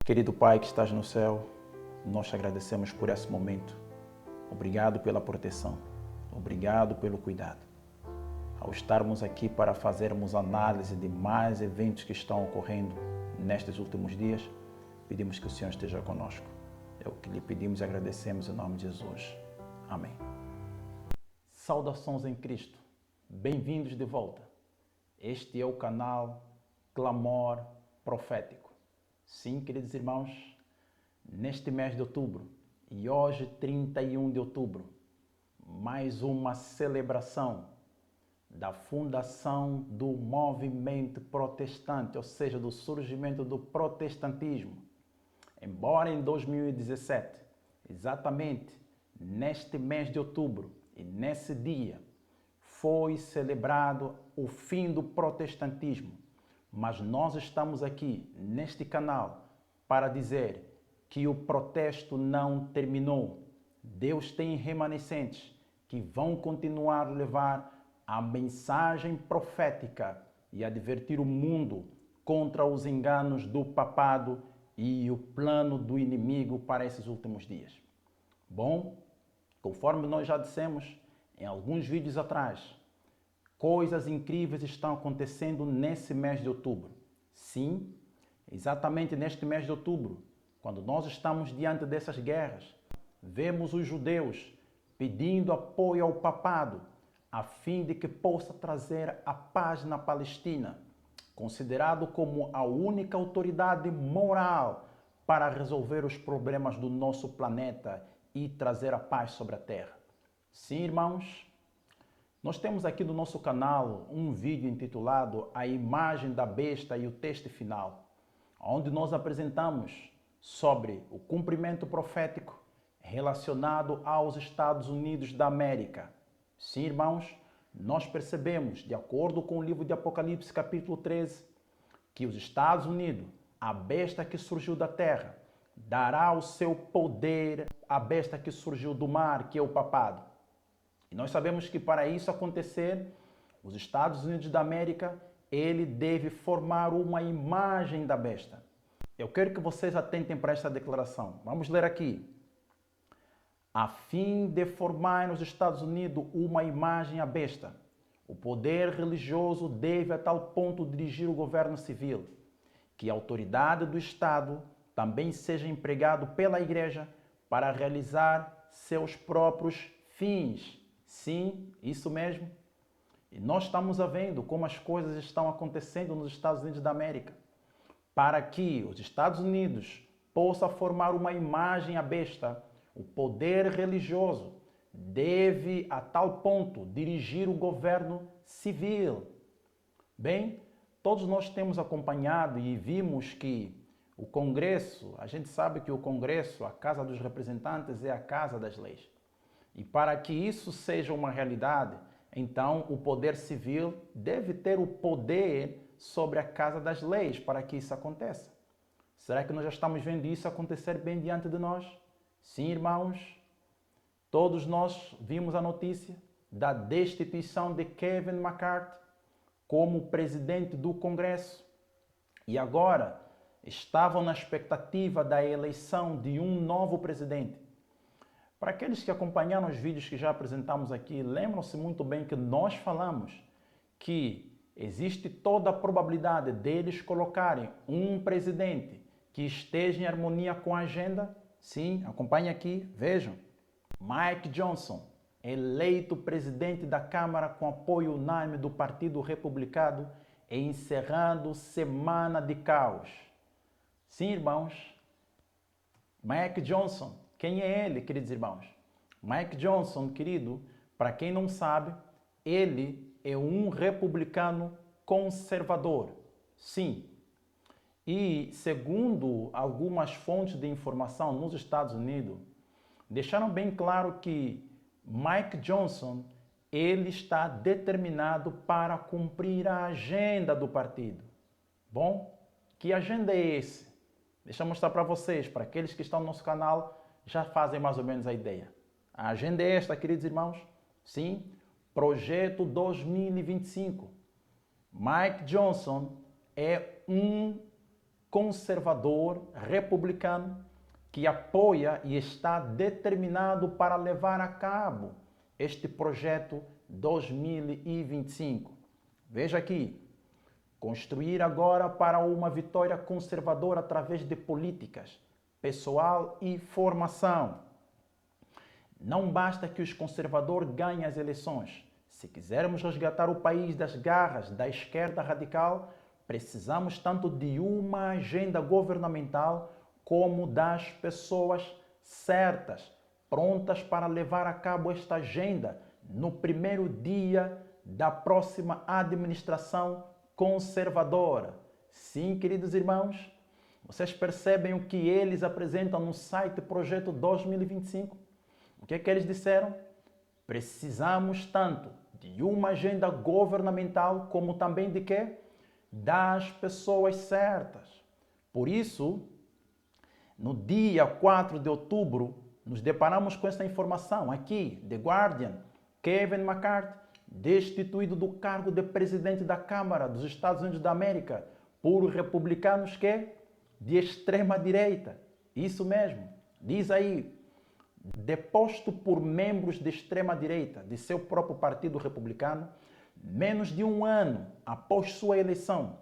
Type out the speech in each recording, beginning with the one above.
Querido Pai que estás no céu, nós te agradecemos por esse momento. Obrigado pela proteção. Obrigado pelo cuidado. Ao estarmos aqui para fazermos análise de mais eventos que estão ocorrendo nestes últimos dias, pedimos que o Senhor esteja conosco. É o que lhe pedimos e agradecemos em nome de Jesus. Amém. Saudações em Cristo. Bem-vindos de volta. Este é o canal Clamor Profético. Sim, queridos irmãos, neste mês de outubro, e hoje 31 de outubro, mais uma celebração da fundação do movimento protestante, ou seja, do surgimento do protestantismo. Embora em 2017, exatamente neste mês de outubro e nesse dia, foi celebrado o fim do protestantismo. Mas nós estamos aqui neste canal para dizer que o protesto não terminou. Deus tem remanescentes que vão continuar a levar a mensagem profética e advertir o mundo contra os enganos do papado e o plano do inimigo para esses últimos dias. Bom, conforme nós já dissemos em alguns vídeos atrás, coisas incríveis estão acontecendo nesse mês de outubro. Sim, exatamente neste mês de outubro, quando nós estamos diante dessas guerras, vemos os judeus pedindo apoio ao papado, a fim de que possa trazer a paz na Palestina, considerado como a única autoridade moral para resolver os problemas do nosso planeta e trazer a paz sobre a Terra. Sim, irmãos, nós temos aqui no nosso canal um vídeo intitulado A Imagem da Besta e o Texto Final, onde nós apresentamos sobre o cumprimento profético relacionado aos Estados Unidos da América. Sim, irmãos, nós percebemos, de acordo com o livro de Apocalipse, capítulo 13, que os Estados Unidos, a besta que surgiu da terra, dará o seu poder à besta que surgiu do mar, que é o papado. E nós sabemos que para isso acontecer, os Estados Unidos da América, ele deve formar uma imagem da besta. Eu quero que vocês atentem para esta declaração. Vamos ler aqui. A fim de formar nos Estados Unidos uma imagem à besta, o poder religioso deve a tal ponto dirigir o governo civil, que a autoridade do Estado também seja empregado pela Igreja para realizar seus próprios fins. Sim, isso mesmo. E nós estamos vendo como as coisas estão acontecendo nos Estados Unidos da América. Para que os Estados Unidos possa formar uma imagem à besta, o poder religioso deve a tal ponto dirigir o governo civil. Bem, todos nós temos acompanhado e vimos que o Congresso, a gente sabe que o Congresso, a Casa dos Representantes, é a Casa das Leis. E para que isso seja uma realidade, então o poder civil deve ter o poder sobre a Casa das Leis para que isso aconteça. Será que nós já estamos vendo isso acontecer bem diante de nós? Sim, irmãos. Todos nós vimos a notícia da destituição de Kevin McCarthy como presidente do Congresso. E agora estavam na expectativa da eleição de um novo presidente. Para aqueles que acompanharam os vídeos que já apresentamos aqui, lembram-se muito bem que nós falamos que existe toda a probabilidade deles colocarem um presidente que esteja em harmonia com a agenda. Sim, acompanhem aqui, vejam. Mike Johnson, eleito presidente da Câmara com apoio unânime do Partido Republicano, encerrando semana de caos. Sim, irmãos, Mike Johnson. Quem é ele, queridos irmãos? Mike Johnson, querido, para quem não sabe, ele é um republicano conservador. Sim. E, segundo algumas fontes de informação nos Estados Unidos, deixaram bem claro que Mike Johnson, ele está determinado para cumprir a agenda do partido. Bom, que agenda é esse? Deixa eu mostrar para vocês, para aqueles que estão no nosso canal, já fazem mais ou menos a ideia. A agenda é esta, queridos irmãos. Sim, Projeto 2025. Mike Johnson é um conservador, republicano, que apoia e está determinado para levar a cabo este projeto 2025. Veja aqui, construir agora para uma vitória conservadora através de políticas, pessoal e formação. Não basta que os conservadores ganhem as eleições. Se quisermos resgatar o país das garras da esquerda radical, precisamos tanto de uma agenda governamental como das pessoas certas, prontas para levar a cabo esta agenda no primeiro dia da próxima administração conservadora. Sim, queridos irmãos, vocês percebem o que eles apresentam no site Projeto 2025? O que é que eles disseram? Precisamos tanto de uma agenda governamental como também de quê? Das pessoas certas. Por isso, no dia 4 de outubro, nos deparamos com esta informação aqui, The Guardian, Kevin McCarthy, destituído do cargo de presidente da Câmara dos Estados Unidos da América por republicanos que? De extrema direita. Isso mesmo. Diz aí, deposto por membros de extrema direita de seu próprio partido republicano, menos de um ano após sua eleição,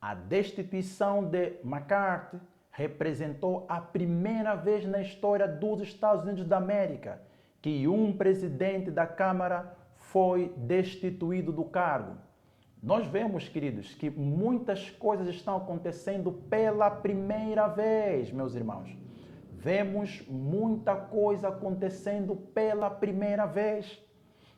a destituição de McCarthy representou a primeira vez na história dos Estados Unidos da América que um presidente da Câmara foi destituído do cargo. Nós vemos, queridos, que muitas coisas estão acontecendo pela primeira vez, meus irmãos. Vemos muita coisa acontecendo pela primeira vez.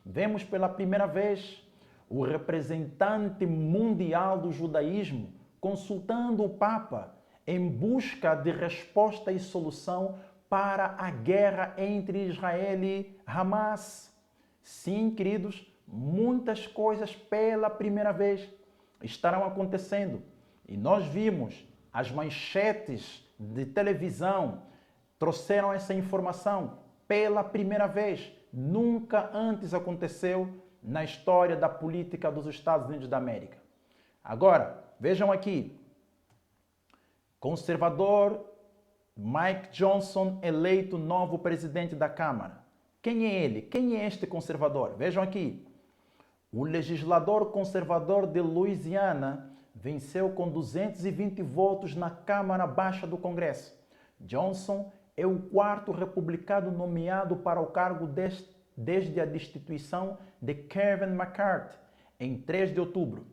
Vemos pela primeira vez o representante mundial do judaísmo consultando o Papa em busca de resposta e solução para a guerra entre Israel e Hamas. Sim, queridos, muitas coisas pela primeira vez estarão acontecendo. E nós vimos as manchetes de televisão trouxeram essa informação pela primeira vez. Nunca antes aconteceu na história da política dos Estados Unidos da América. Agora, vejam aqui. Conservador Mike Johnson eleito novo presidente da Câmara. Quem é ele? Quem é este conservador? Vejam aqui. O legislador conservador de Louisiana venceu com 220 votos na Câmara Baixa do Congresso. Johnson é o quarto republicano nomeado para o cargo desde a destituição de Kevin McCarthy em 3 de outubro.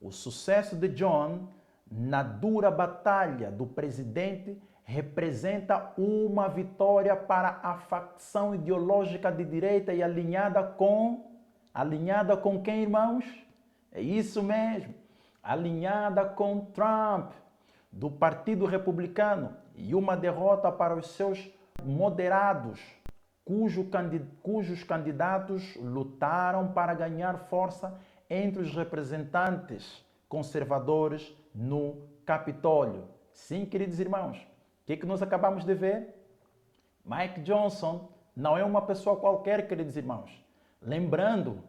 O sucesso de John na dura batalha do presidente representa uma vitória para a facção ideológica de direita e alinhada com quem, irmãos? É isso mesmo, alinhada com Trump, do Partido Republicano, e uma derrota para os seus moderados, cujos candidatos lutaram para ganhar força entre os representantes conservadores no Capitólio. Sim, queridos irmãos, o que nós acabamos de ver? Mike Johnson não é uma pessoa qualquer, queridos irmãos. Lembrando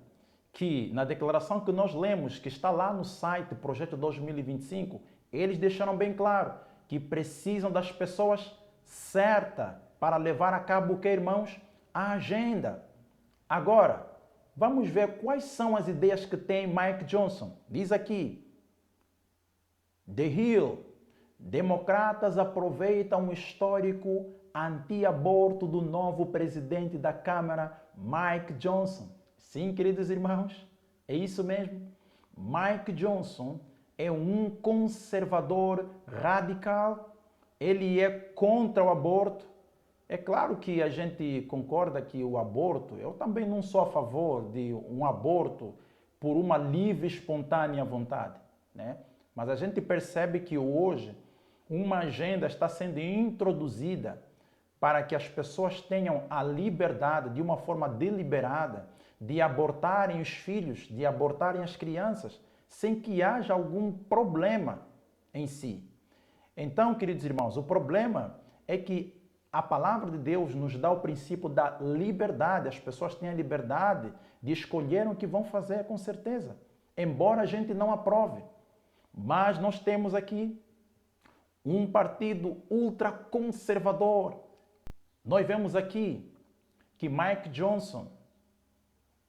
que na declaração que nós lemos, que está lá no site Projeto 2025, eles deixaram bem claro que precisam das pessoas certas para levar a cabo o que, irmãos? A agenda. Agora, vamos ver quais são as ideias que tem Mike Johnson. Diz aqui, The Hill, democratas aproveitam o histórico anti-aborto do novo presidente da Câmara, Mike Johnson. Sim, queridos irmãos, é isso mesmo. Mike Johnson é um conservador radical, ele é contra o aborto. É claro que a gente concorda que o aborto, eu também não sou a favor de um aborto por uma livre e espontânea vontade, né? Mas a gente percebe que hoje uma agenda está sendo introduzida para que as pessoas tenham a liberdade, de uma forma deliberada, de abortarem os filhos, de abortarem as crianças, sem que haja algum problema em si. Então, queridos irmãos, o problema é que a palavra de Deus nos dá o princípio da liberdade. As pessoas têm a liberdade de escolher o que vão fazer, com certeza, embora a gente não aprove. Mas nós temos aqui um partido ultraconservador. Nós vemos aqui que Mike Johnson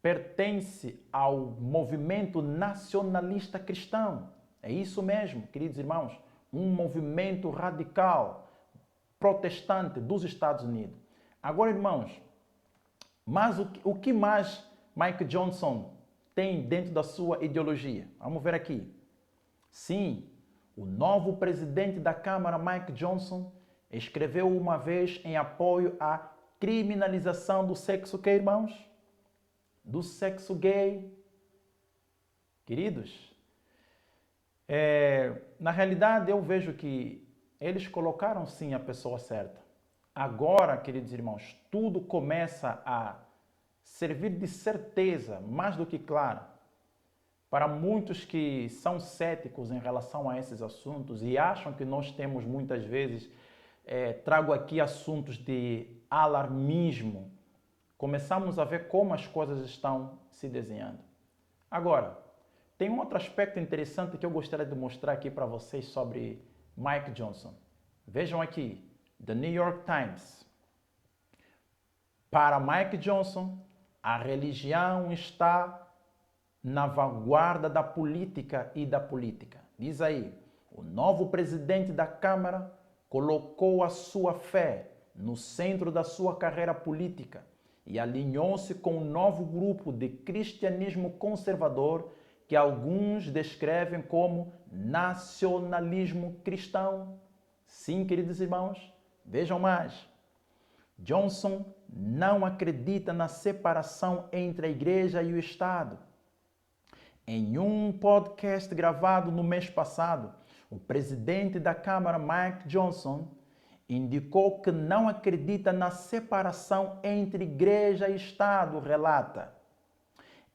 pertence ao movimento nacionalista cristão. É isso mesmo, queridos irmãos, um movimento radical protestante dos Estados Unidos. Agora, irmãos, mas o que mais Mike Johnson tem dentro da sua ideologia? Vamos ver aqui. Sim, o novo presidente da Câmara, Mike Johnson, escreveu uma vez em apoio à criminalização do sexo gay, irmãos? Do sexo gay. Queridos, na realidade eu vejo que eles colocaram sim a pessoa certa. Agora, queridos irmãos, tudo começa a servir de certeza, mais do que clara, para muitos que são céticos em relação a esses assuntos e acham que nós temos muitas vezes, trago aqui assuntos de alarmismo. Começamos a ver como as coisas estão se desenhando. Agora, tem um outro aspecto interessante que eu gostaria de mostrar aqui para vocês sobre Mike Johnson. Vejam aqui, The New York Times. Para Mike Johnson, a religião está na vanguarda da política e da política. Diz aí, o novo presidente da Câmara colocou a sua fé no centro da sua carreira política e alinhou-se com um novo grupo de cristianismo conservador que alguns descrevem como nacionalismo cristão. Sim, queridos irmãos, vejam mais. Johnson não acredita na separação entre a igreja e o Estado. Em um podcast gravado no mês passado, o presidente da Câmara, Mike Johnson, indicou que não acredita na separação entre igreja e Estado, relata.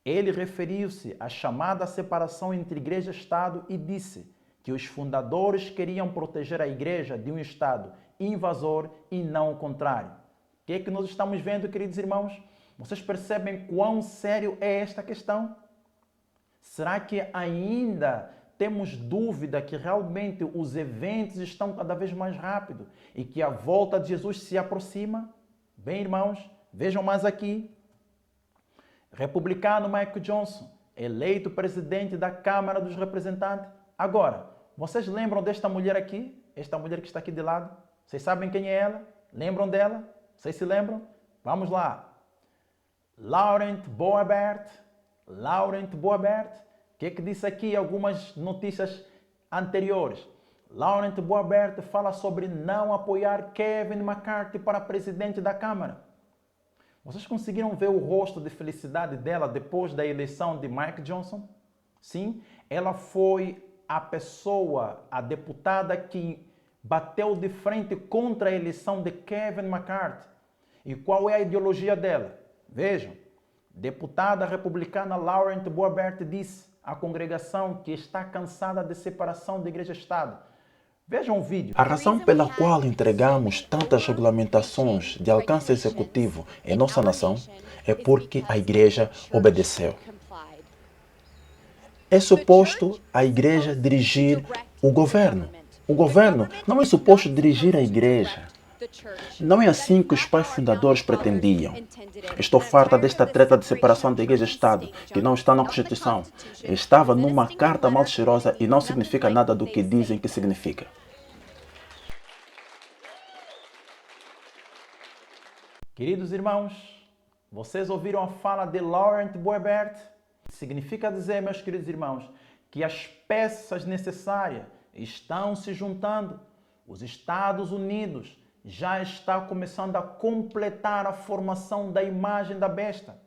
Ele referiu-se à chamada separação entre igreja e Estado e disse que os fundadores queriam proteger a igreja de um Estado invasor e não o contrário. O que é que nós estamos vendo, queridos irmãos? Vocês percebem quão sério é esta questão? Será que ainda temos dúvida que realmente os eventos estão cada vez mais rápido e que a volta de Jesus se aproxima? Bem, irmãos, vejam mais aqui. Republicano Mike Johnson, eleito presidente da Câmara dos Representantes. Agora, vocês lembram desta mulher aqui? Esta mulher que está aqui de lado? Vocês sabem quem é ela? Lembram dela? Vocês se lembram? Vamos lá. Laurent Boebert. Laurent Boebert. O que disse aqui algumas notícias anteriores? Laurent Boebert fala sobre não apoiar Kevin McCarthy para presidente da Câmara. Vocês conseguiram ver o rosto de felicidade dela depois da eleição de Mike Johnson? Sim, ela foi a pessoa, a deputada que bateu de frente contra a eleição de Kevin McCarthy. E qual é a ideologia dela? Vejam, deputada republicana Laurent Boebert disse à congregação que está cansada de separação de igreja e Estado. Vejam o vídeo. A razão pela qual entregamos tantas regulamentações de alcance executivo em nossa nação é porque a igreja obedeceu. É suposto a igreja dirigir o governo. O governo não é suposto dirigir a igreja. Não é assim que os pais fundadores pretendiam. Estou farta desta treta de separação da igreja e Estado, que não está na Constituição. Estava numa carta mal cheirosa e não significa nada do que dizem que significa. Queridos irmãos, vocês ouviram a fala de Laurent Boebert? Significa dizer, meus queridos irmãos, que as peças necessárias estão se juntando. Os Estados Unidos já está começando a completar a formação da imagem da besta.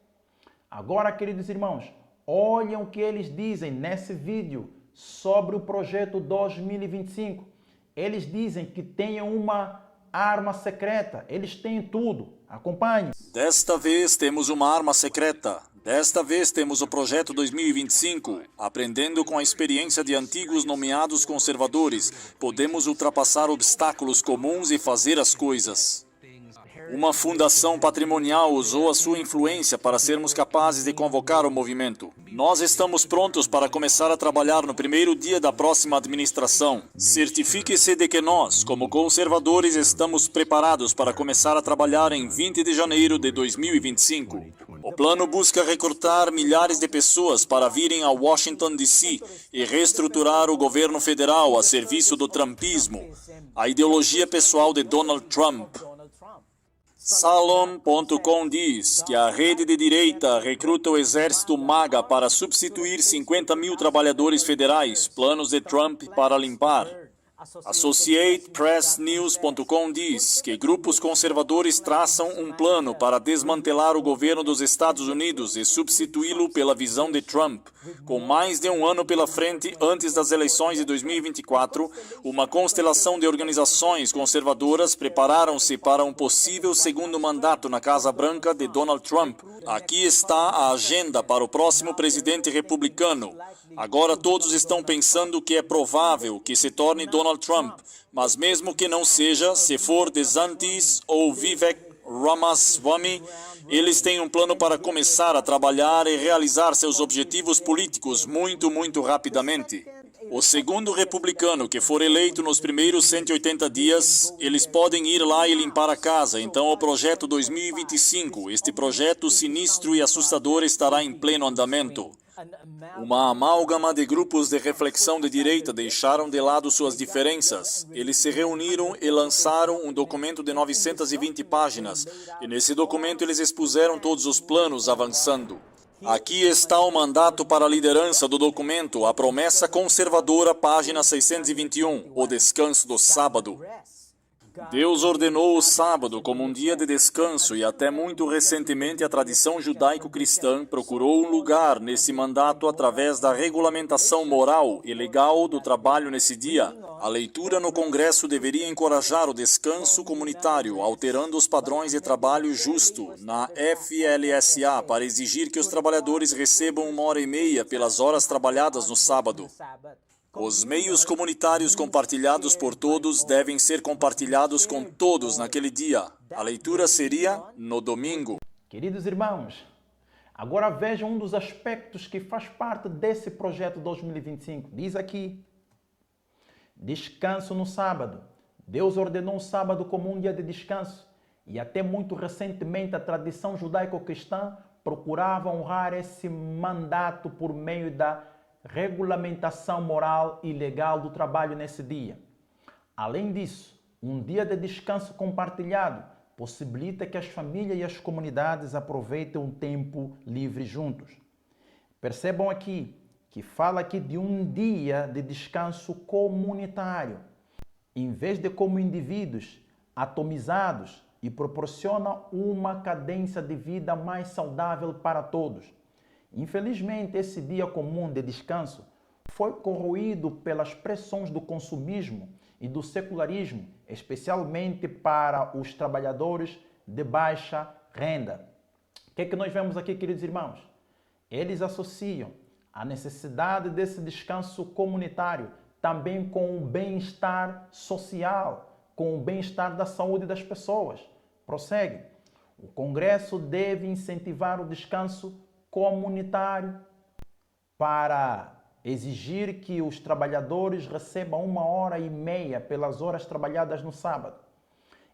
Agora, queridos irmãos, olhem o que eles dizem nesse vídeo sobre o projeto 2025. Eles dizem que têm uma arma secreta. Eles têm tudo. Acompanhe. Desta vez temos uma arma secreta. Desta vez temos o projeto 2025. Aprendendo com a experiência de antigos nomeados conservadores, podemos ultrapassar obstáculos comuns e fazer as coisas. Uma fundação patrimonial usou a sua influência para sermos capazes de convocar o movimento. Nós estamos prontos para começar a trabalhar no primeiro dia da próxima administração. Certifique-se de que nós, como conservadores, estamos preparados para começar a trabalhar em 20 de janeiro de 2025. O plano busca recrutar milhares de pessoas para virem a Washington, D.C. e reestruturar o governo federal a serviço do trumpismo, a ideologia pessoal de Donald Trump. Salom.com diz que a rede de direita recruta o exército MAGA para substituir 50 mil trabalhadores federais, planos de Trump para limpar. AssociatePressNews.com diz que grupos conservadores traçam um plano para desmantelar o governo dos Estados Unidos e substituí-lo pela visão de Trump. Com mais de um ano pela frente antes das eleições de 2024, uma constelação de organizações conservadoras prepararam-se para um possível segundo mandato na Casa Branca de Donald Trump. Aqui está a agenda para o próximo presidente republicano. Agora todos estão pensando que é provável que se torne Donald Trump, mas mesmo que não seja, se for DeSantis ou Vivek Ramaswamy, eles têm um plano para começar a trabalhar e realizar seus objetivos políticos muito rapidamente. O segundo republicano que for eleito nos primeiros 180 dias, eles podem ir lá e limpar a casa. Então o projeto 2025, este projeto sinistro e assustador, estará em pleno andamento. Uma amálgama de grupos de reflexão de direita deixaram de lado suas diferenças. Eles se reuniram e lançaram um documento de 920 páginas. E nesse documento eles expuseram todos os planos avançando. Aqui está o mandato para a liderança do documento, a promessa conservadora, página 621, o descanso do sábado. Deus ordenou o sábado como um dia de descanso e até muito recentemente a tradição judaico-cristã procurou um lugar nesse mandato através da regulamentação moral e legal do trabalho nesse dia. A leitura no Congresso deveria encorajar o descanso comunitário, alterando os padrões de trabalho justo na FLSA para exigir que os trabalhadores recebam 1h30 pelas horas trabalhadas no sábado. Os meios comunitários compartilhados por todos devem ser compartilhados com todos naquele dia. A leitura seria no domingo. Queridos irmãos, agora vejam um dos aspectos que faz parte desse projeto 2025. Diz aqui, descanso no sábado. Deus ordenou o sábado como um dia de descanso. E até muito recentemente a tradição judaico-cristã procurava honrar esse mandato por meio da regulamentação moral e legal do trabalho nesse dia. Além disso, um dia de descanso compartilhado possibilita que as famílias e as comunidades aproveitem um tempo livre juntos. Percebam aqui que fala aqui de um dia de descanso comunitário, em vez de como indivíduos atomizados, e proporciona uma cadência de vida mais saudável para todos. Infelizmente, esse dia comum de descanso foi corroído pelas pressões do consumismo e do secularismo, especialmente para os trabalhadores de baixa renda. O que é que nós vemos aqui, queridos irmãos? Eles associam a necessidade desse descanso comunitário também com o bem-estar social, com o bem-estar da saúde das pessoas. Prossegue. O Congresso deve incentivar o descanso comunitário para exigir que os trabalhadores recebam 1h30 pelas horas trabalhadas no sábado.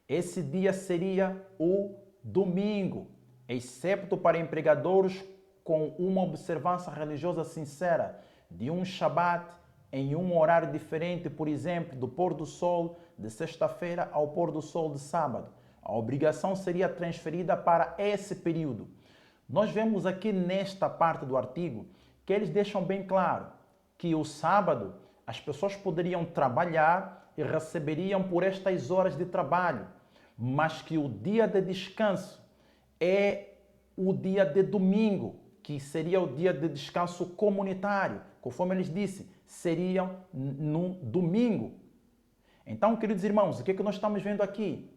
Esse dia seria o domingo, exceto para empregadores com uma observância religiosa sincera de um Shabat em um horário diferente, por exemplo, do pôr do sol de sexta-feira ao pôr do sol de sábado. A obrigação seria transferida para esse período. Nós vemos aqui nesta parte do artigo que eles deixam bem claro que o sábado as pessoas poderiam trabalhar e receberiam por estas horas de trabalho, mas que o dia de descanso é o dia de domingo, que seria o dia de descanso comunitário, conforme eles disseram, seriam no domingo. Então, queridos irmãos, o que é que nós estamos vendo aqui?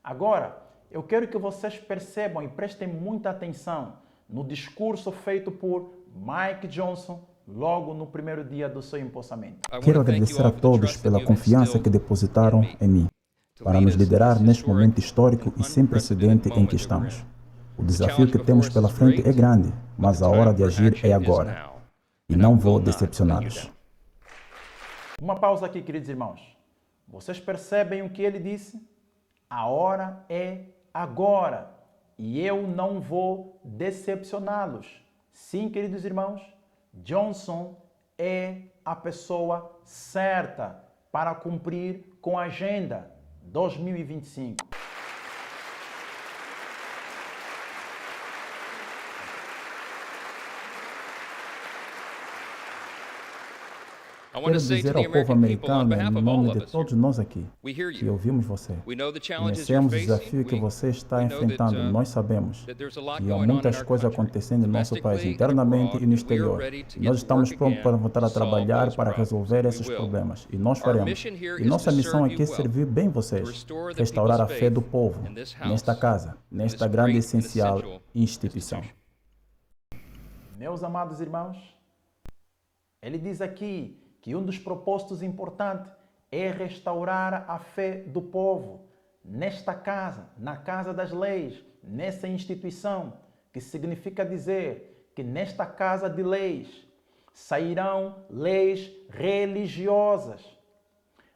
Agora, eu quero que vocês percebam e prestem muita atenção no discurso feito por Mike Johnson logo no primeiro dia do seu empossamento. Quero agradecer a todos pela confiança que depositaram em mim para nos liderar neste momento histórico e sem precedente em que estamos. O desafio que temos pela frente é grande, mas a hora de agir é agora. e não vou decepcioná-los. Uma pausa aqui, queridos irmãos. Vocês percebem o que ele disse? A hora é agora e eu não vou decepcioná-los. Sim, queridos irmãos, Johnson é a pessoa certa para cumprir com a Agenda 2025. Quero dizer ao povo americano, em nome de todos nós aqui, que ouvimos você. Conhecemos o desafio que você está enfrentando. Nós sabemos que há muitas coisas acontecendo no nosso país, internamente e no exterior. E nós estamos prontos para voltar a trabalhar para resolver esses problemas. E nós faremos. E nossa missão aqui é servir bem vocês, restaurar a fé do povo, nesta casa, nesta grande e essencial instituição. Meus amados irmãos, ele diz aqui que um dos propósitos importantes é restaurar a fé do povo nesta casa, na casa das leis, nessa instituição, que significa dizer que nesta casa de leis sairão leis religiosas.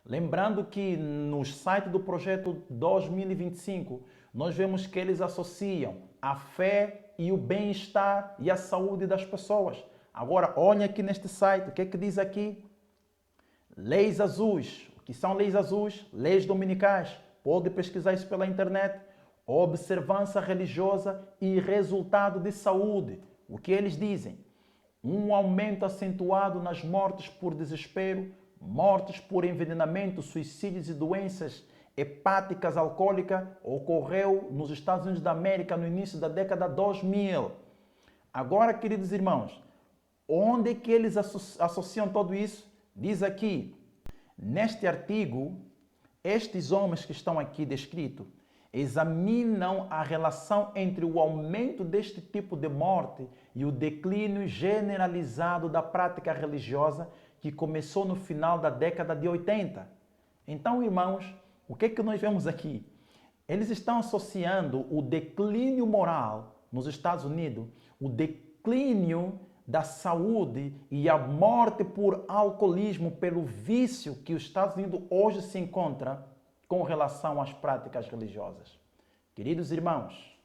Lembrando que no site do projeto 2025, nós vemos que eles associam a fé e o bem-estar e a saúde das pessoas. Agora, olhem aqui neste site, o que é que diz aqui? Leis azuis. O que são leis azuis? Leis dominicais. Pode pesquisar isso pela internet. Observância religiosa e resultado de saúde. O que eles dizem? Um aumento acentuado nas mortes por desespero, mortes por envenenamento, suicídios e doenças hepáticas alcoólicas ocorreu nos Estados Unidos da América no início da década 2000. Agora, queridos irmãos, onde é que eles associam tudo isso? Diz aqui, neste artigo, estes homens que estão aqui descritos examinam a relação entre o aumento deste tipo de morte e o declínio generalizado da prática religiosa que começou no final da década de 80. Então, irmãos, o que é que nós vemos aqui? Eles estão associando o declínio moral nos Estados Unidos, o declínio da saúde e a morte por alcoolismo, pelo vício que os Estados Unidos hoje se encontra com relação às práticas religiosas. Queridos irmãos,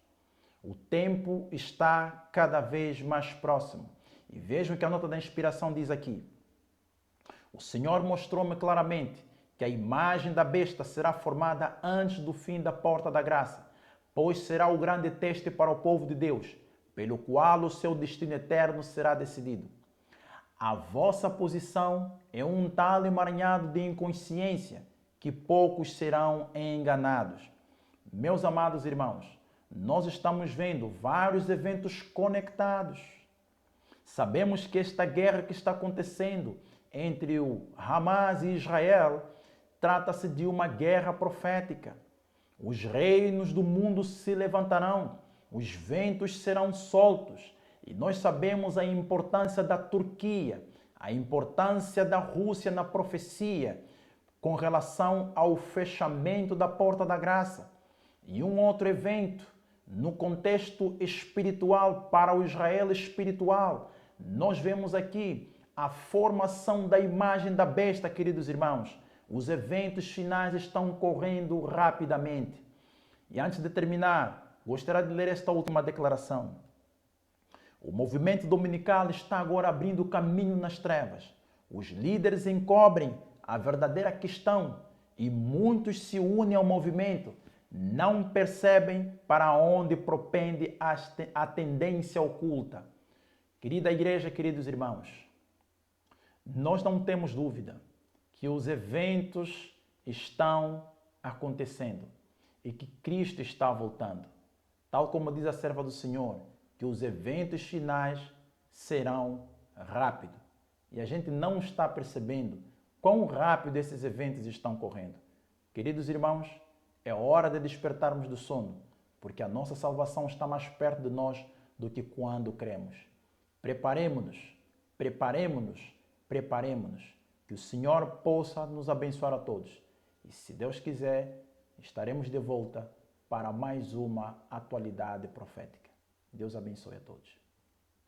o tempo está cada vez mais próximo. E vejam que a nota da inspiração diz aqui. O Senhor mostrou-me claramente que a imagem da besta será formada antes do fim da porta da graça, pois será o grande teste para o povo de Deus, pelo qual o seu destino eterno será decidido. A vossa posição é um tal emaranhado de inconsciência que poucos serão enganados. Meus amados irmãos, nós estamos vendo vários eventos conectados. Sabemos que esta guerra que está acontecendo entre o Hamas e Israel trata-se de uma guerra profética. Os reinos do mundo se levantarão, os ventos serão soltos, e nós sabemos a importância da Turquia, a importância da Rússia na profecia com relação ao fechamento da porta da graça. E um outro evento no contexto espiritual, para o Israel espiritual, nós vemos aqui a formação da imagem da besta, queridos irmãos. Os eventos finais estão correndo rapidamente. E antes de terminar, gostaria de ler esta última declaração. O movimento dominical está agora abrindo caminho nas trevas. Os líderes encobrem a verdadeira questão e muitos se unem ao movimento. Não percebem para onde propende a tendência oculta. Querida igreja, queridos irmãos, nós não temos dúvida que os eventos estão acontecendo e que Cristo está voltando. Tal como diz a serva do Senhor, que os eventos finais serão rápidos. E a gente não está percebendo quão rápido esses eventos estão correndo. Queridos irmãos, é hora de despertarmos do sono, porque a nossa salvação está mais perto de nós do que quando cremos. Preparemo-nos, preparemo-nos, preparemo-nos, que o Senhor possa nos abençoar a todos. E se Deus quiser, estaremos de volta para mais uma atualidade profética. Deus abençoe a todos.